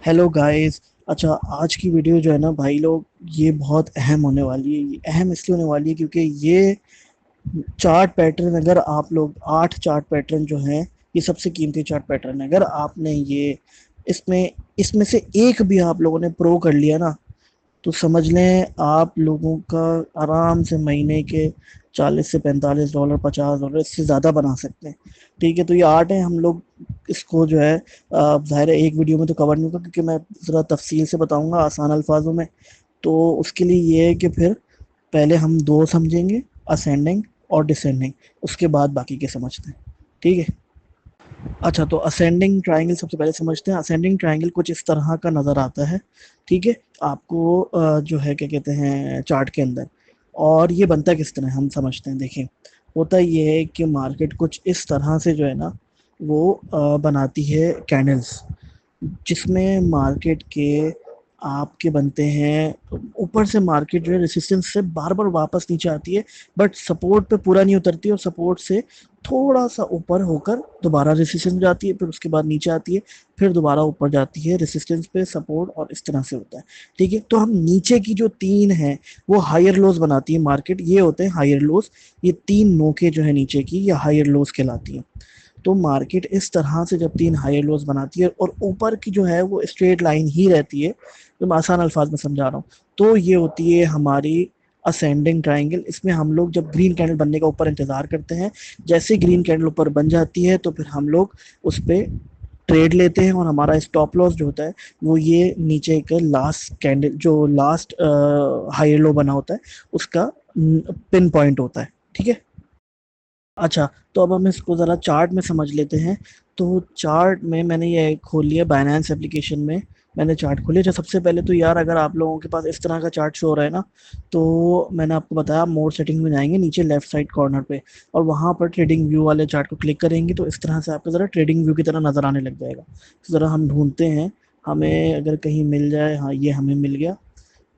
Hello guys. अच्छा, आज की वीडियो जो है ना भाई लोग, ये बहुत अहम होने वाली है। ये अहम इसलिए होने वाली है क्योंकि ये चार्ट पैटर्न, अगर आप लोग 8 चार्ट पैटर्न जो हैं, ये सबसे कीमती चार्ट पैटर्न है। अगर आपने ये इसमें इसमें से एक भी आप लोगों ने प्रो कर लिया ना, तो समझ लें आप लोगों का आराम से महीने के $40 से $45, $50, इससे ज़्यादा बना सकते हैं। ठीक है, तो ये आर्ट है। हम लोग इसको जो है ज़ाहिर है एक वीडियो में तो कवर नहीं होगा, क्योंकि मैं ज़रा तफसील से बताऊंगा आसान अल्फाजों में। तो उसके लिए ये है कि फिर पहले हम दो समझेंगे, असेंडिंग और डिसेंडिंग, उसके बाद बाकी के समझते हैं। ठीक है। अच्छा, तो असेंडिंग ट्रायंगल सबसे पहले समझते हैं। असेंडिंग ट्रायंगल कुछ इस तरह का नज़र आता है। ठीक है, आपको जो है क्या कहते हैं चार्ट के अंदर। और ये बनता किस तरह है हम समझते हैं। देखें, होता ये है कि मार्केट कुछ इस तरह से जो है ना वो बनाती है कैंडल्स, जिसमें मार्केट के आपके बनते हैं। ऊपर से मार्केट जो है रेसिस्टेंस से बार बार वापस नीचे आती है, बट सपोर्ट पे पूरा नहीं उतरती, और सपोर्ट से थोड़ा सा ऊपर होकर दोबारा रेसिस्टेंस में जाती है, फिर उसके बाद नीचे आती है, फिर दोबारा ऊपर जाती है रेसिस्टेंस पे, सपोर्ट, और इस तरह से होता है। ठीक है, तो हम नीचे की जो तीन है वो हायर लोज बनाती है मार्केट, ये होते हैं हायर लोज। ये तीन नोके जो है नीचे की, ये हायर लोज कहलाती हैं। तो मार्केट इस तरह से जब तीन हायर लोज बनाती है और ऊपर की जो है वो स्ट्रेट लाइन ही रहती है, तो मैं आसान अल्फाज में समझा रहा हूँ, तो ये होती है हमारी असेंडिंग ट्राइंगल। इसमें हम लोग जब ग्रीन कैंडल बनने का ऊपर इंतजार करते हैं, जैसे ग्रीन कैंडल ऊपर बन जाती है तो फिर हम लोग उस पर ट्रेड लेते हैं, और हमारा स्टॉप लॉस जो होता है वो ये नीचे का लास्ट कैंडल, जो लास्ट हायर लो बना होता है, उसका पिन पॉइंट होता है। ठीक है। अच्छा, तो अब हम इसको ज़रा चार्ट में समझ लेते हैं। तो चार्ट में मैंने ये खोल लिया बाइनेंस एप्लीकेशन में, मैंने चार्ट खोलिया। अच्छा, सबसे पहले तो यार अगर आप लोगों के पास इस तरह का चार्ट शो हो रहा है ना, तो मैंने आपको बताया मोर सेटिंग में जाएंगे नीचे लेफ्ट साइड कॉर्नर पे, और वहाँ पर ट्रेडिंग व्यू वाले चार्ट को क्लिक करेंगे, तो इस तरह से आपको ज़रा ट्रेडिंग व्यू की तरह नज़र आने लग जाएगा। तो ज़रा हम ढूंढते हैं, हमें अगर कहीं मिल जाए। हाँ, ये हमें मिल गया।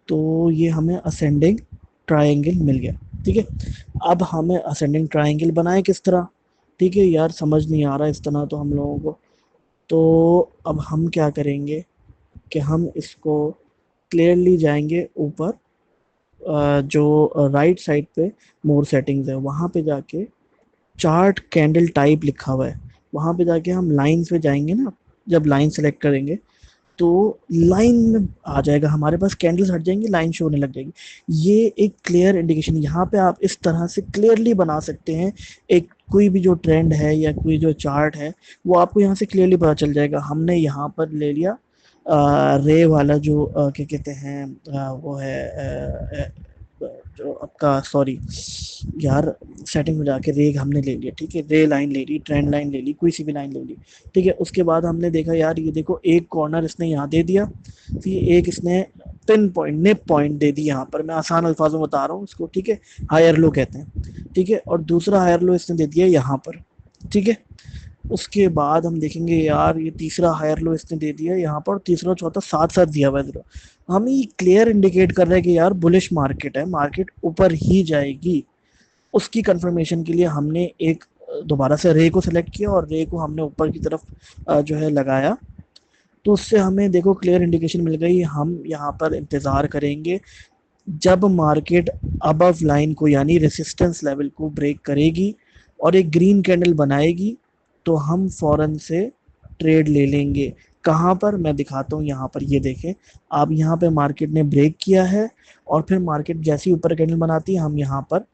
तो ये हमें असेंडिंग ट्रायंगल मिल गया। ठीक है, अब हमें असेंडिंग ट्रायंगल बनाए किस तरह। ठीक है यार, समझ नहीं आ रहा इस तरह तो हम लोगों को। तो अब हम क्या करेंगे कि हम इसको क्लियरली जाएंगे ऊपर, जो राइट साइड पे मोर सेटिंग्स है वहाँ पे जाके चार्ट कैंडल टाइप लिखा हुआ है, वहाँ पे जाके हम लाइंस पे जाएंगे ना। जब लाइन सेलेक्ट करेंगे तो लाइन में आ जाएगा, हमारे पास कैंडल्स हट जाएंगी, लाइन शो होने लग जाएगी। ये एक क्लियर इंडिकेशन, यहाँ पे आप इस तरह से क्लियरली बना सकते हैं। एक कोई भी जो ट्रेंड है या कोई जो चार्ट है, वो आपको यहाँ से क्लियरली पता चल जाएगा। हमने यहाँ पर ले लिया रे वाला, जो क्या कहते हैं, वो है जो आपका, सॉरी यार, सेटिंग में जाके रे हमने ले लिया। ठीक है, रे लाइन ले ली, ट्रेंड लाइन ले ली, कोई सी भी लाइन ले ली। ठीक है, उसके बाद हमने देखा यार, ये देखो एक कॉर्नर इसने यहाँ दे दिया, फिर एक इसने पिन पॉइंट, निप पॉइंट दे दी यहाँ पर। मैं आसान अल्फाजों में बता रहा हूँ इसको। ठीक है, हायर लो कहते हैं। ठीक है, और दूसरा हायर लो इसने दे दिया यहाँ पर। ठीक है, उसके बाद हम देखेंगे यार, ये तीसरा हायर लो इसने दे दिया यहाँ पर, तीसरा चौथा साथ साथ दिया हुआ है। हम ये क्लियर इंडिकेट कर रहे हैं कि यार बुलिश मार्केट है, मार्केट ऊपर ही जाएगी। उसकी कंफर्मेशन के लिए हमने एक दोबारा से रे को सिलेक्ट किया, और रे को हमने ऊपर की तरफ जो है लगाया। तो उससे हमें देखो क्लियर इंडिकेशन मिल गई। हम यहाँ पर इंतज़ार करेंगे जब मार्केट अबव लाइन को, यानी रेसिस्टेंस लेवल को ब्रेक करेगी और एक ग्रीन कैंडल बनाएगी, तो हम फौरन से ट्रेड ले लेंगे। कहाँ पर, मैं दिखाता हूँ। यहाँ पर ये देखें आप, यहाँ पे मार्केट ने ब्रेक किया है, और फिर मार्केट जैसे ही ऊपर कैंडल बनाती है हम यहाँ पर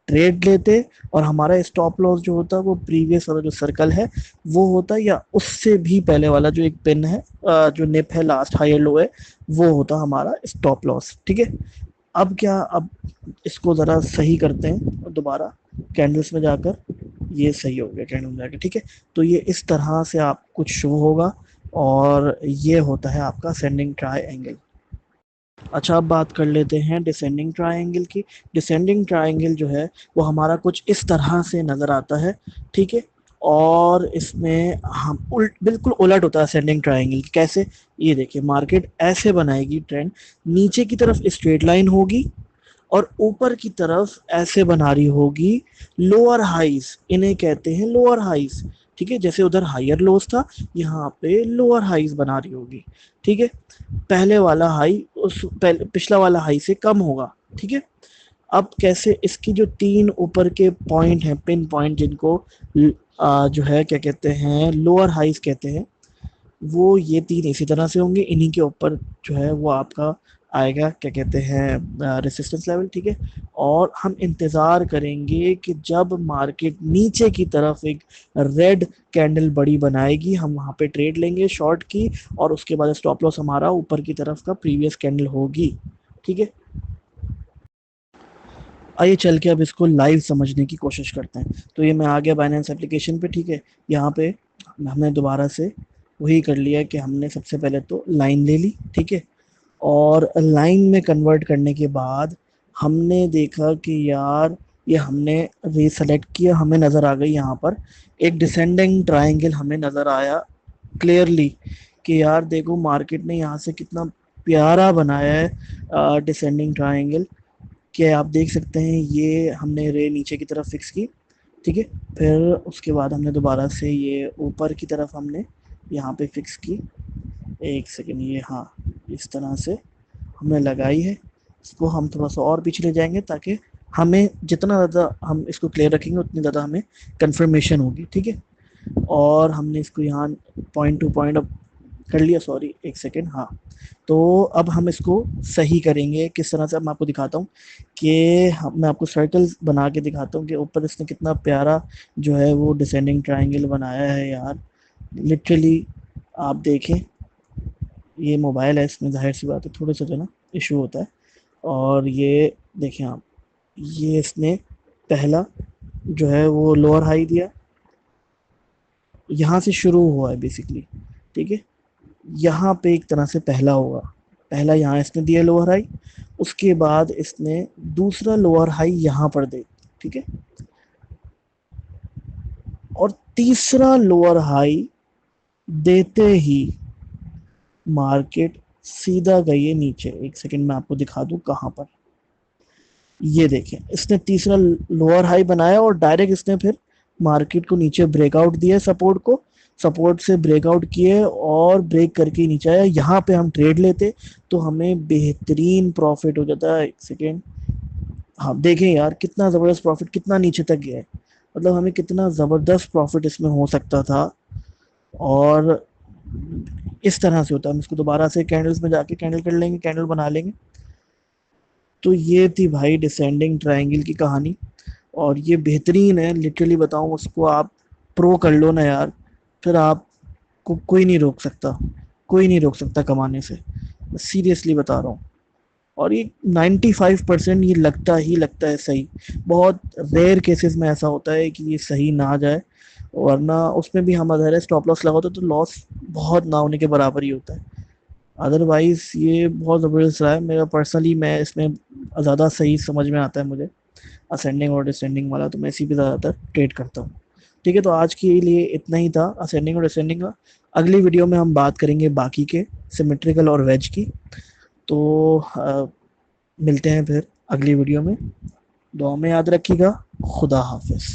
ट्रेड लेते, और हमारा स्टॉप लॉस जो होता है वो प्रीवियस वाला जो सर्कल है वो होता है, या उससे भी पहले वाला जो एक पिन है, जो निप है, लास्ट हायर लो है, वो होता हमारा स्टॉप लॉस। ठीक है, अब क्या, अब इसको ज़रा सही करते हैं दोबारा कैंडल्स में जाकर। ये सही हो गया कैंडल में जाकर। ठीक है, तो ये इस तरह से आप कुछ शो होगा, और ये होता है आपका सेंडिंग ट्राई एंगल। अच्छा, अब बात कर लेते हैं डिसेंडिंग ट्रायंगल की। डिसेंडिंग ट्रायंगल जो है वो हमारा कुछ इस तरह से नज़र आता है। ठीक है, और इसमें हम बिल्कुल उलट होता है असेंडिंग ट्रायंगल। कैसे, ये देखिए मार्केट ऐसे बनाएगी ट्रेंड, नीचे की तरफ स्ट्रेट लाइन होगी, और ऊपर की तरफ ऐसे बना रही होगी लोअर हाइज, इन्हें कहते हैं लोअर हाइज। ठीक है, जैसे उधर हायर लोस था, यहाँ पे लोअर हाईज बना रही होगी। ठीक है, पहले वाला हाई पिछला वाला हाई से कम होगा। ठीक है, अब कैसे, इसकी जो तीन ऊपर के पॉइंट हैं, पिन पॉइंट, जिनको जो है क्या कहते हैं, लोअर हाइज कहते हैं, वो ये तीन इसी तरह से होंगे। इन्हीं के ऊपर जो है वो आपका आएगा क्या कहते हैं, रेसिस्टेंस लेवल। ठीक है, और हम इंतज़ार करेंगे कि जब मार्केट नीचे की तरफ एक रेड कैंडल बड़ी बनाएगी, हम वहाँ पे ट्रेड लेंगे शॉर्ट की, और उसके बाद स्टॉप लॉस हमारा ऊपर की तरफ का प्रीवियस कैंडल होगी। ठीक है, आइए चल के अब इसको लाइव समझने की कोशिश करते हैं। तो ये मैं आ गया बाइनेंस एप्लीकेशन पे। ठीक है, यहाँ पे हमने दोबारा से वही कर लिया कि हमने सबसे पहले तो लाइन ले ली। ठीक है, और लाइन में कन्वर्ट करने के बाद हमने देखा कि यार ये हमने रीसेलेक्ट किया, हमें नज़र आ गई यहाँ पर एक डिसेंडिंग ट्रायंगल, हमें नज़र आया क्लियरली कि यार देखो मार्केट ने यहाँ से कितना प्यारा बनाया है डिसेंडिंग ट्रायंगल। कि आप देख सकते हैं ये हमने रे नीचे की तरफ फिक्स की। ठीक है, फिर उसके बाद हमने दोबारा से ये ऊपर की तरफ हमने यहाँ पे फिक्स की। एक सेकेंड, ये हाँ, इस तरह से हमने लगाई है। इसको हम थोड़ा सा और पीछे ले जाएंगे ताकि हमें जितना ज़्यादा हम इसको क्लियर रखेंगे उतनी ज़्यादा हमें कंफर्मेशन होगी। ठीक है, और हमने इसको यहाँ पॉइंट टू पॉइंट अब कर लिया, सॉरी एक सेकेंड, हाँ। तो अब हम इसको सही करेंगे किस तरह से, मैं आपको दिखाता हूँ कि मैं आपको सर्कल बना के दिखाता हूँ कि ऊपर इसने कितना प्यारा जो है वो डिसेंडिंग ट्रायंगल बनाया है यार, लिटरली। आप देखें, ये मोबाइल है, इसमें जाहिर सी बात है थोड़ा सा जो ना इशू होता है। और ये देखें आप, ये इसने पहला जो है वो लोअर हाई दिया, यहाँ से शुरू हुआ है बेसिकली। ठीक है, यहाँ पे एक तरह से पहला होगा, पहला यहाँ इसने दिया लोअर हाई, उसके बाद इसने दूसरा लोअर हाई यहाँ पर दे। ठीक है, और तीसरा लोअर हाई देते ही मार्केट सीधा गई है नीचे। एक सेकंड मैं आपको दिखा दूं कहाँ पर, ये देखें, इसने तीसरा लोअर हाई बनाया और डायरेक्ट इसने फिर मार्केट को नीचे ब्रेकआउट दिया, सपोर्ट को, सपोर्ट से ब्रेकआउट किए और ब्रेक करके नीचे आया। यहाँ पे हम ट्रेड लेते तो हमें बेहतरीन प्रॉफिट हो जाता है। एक सेकेंड, हाँ देखें यार कितना ज़बरदस्त प्रॉफिट, कितना नीचे तक गया है, मतलब हमें कितना ज़बरदस्त प्रॉफिट इसमें हो सकता था। और इस तरह से होता है, हम इसको दोबारा से कैंडल्स में जाके कैंडल कर लेंगे, कैंडल बना लेंगे। तो ये थी भाई डिसेंडिंग ट्रायंगल की कहानी, और ये बेहतरीन है, लिटरली बताऊं, उसको आप प्रो कर लो ना यार, फिर आपको कोई नहीं रोक सकता, कोई नहीं रोक सकता कमाने से, सीरियसली बता रहा हूँ। और ये 95% ये लगता ही लगता है सही। बहुत रेयर केसेस में ऐसा होता है कि ये सही ना जाए, वरना उसमें भी हम अगर स्टॉप लॉस लगाते तो लॉस बहुत ना होने के बराबर ही होता है। अदरवाइज ये बहुत ज़बरदस्त रहा है मेरा पर्सनली, मैं इसमें ज़्यादा सही समझ में आता है मुझे असेंडिंग और डिसेंडिंग वाला, तो मैं इसी पे ज़्यादातर ट्रेड करता हूँ। ठीक है, तो आज के लिए इतना ही था असेंडिंग और डिसेंडिंग का। अगली वीडियो में हम बात करेंगे बाकी के सिमेट्रिकल और वेज की। तो मिलते हैं फिर अगली वीडियो में। दुआ में याद रखिएगा। खुदा हाफिज़।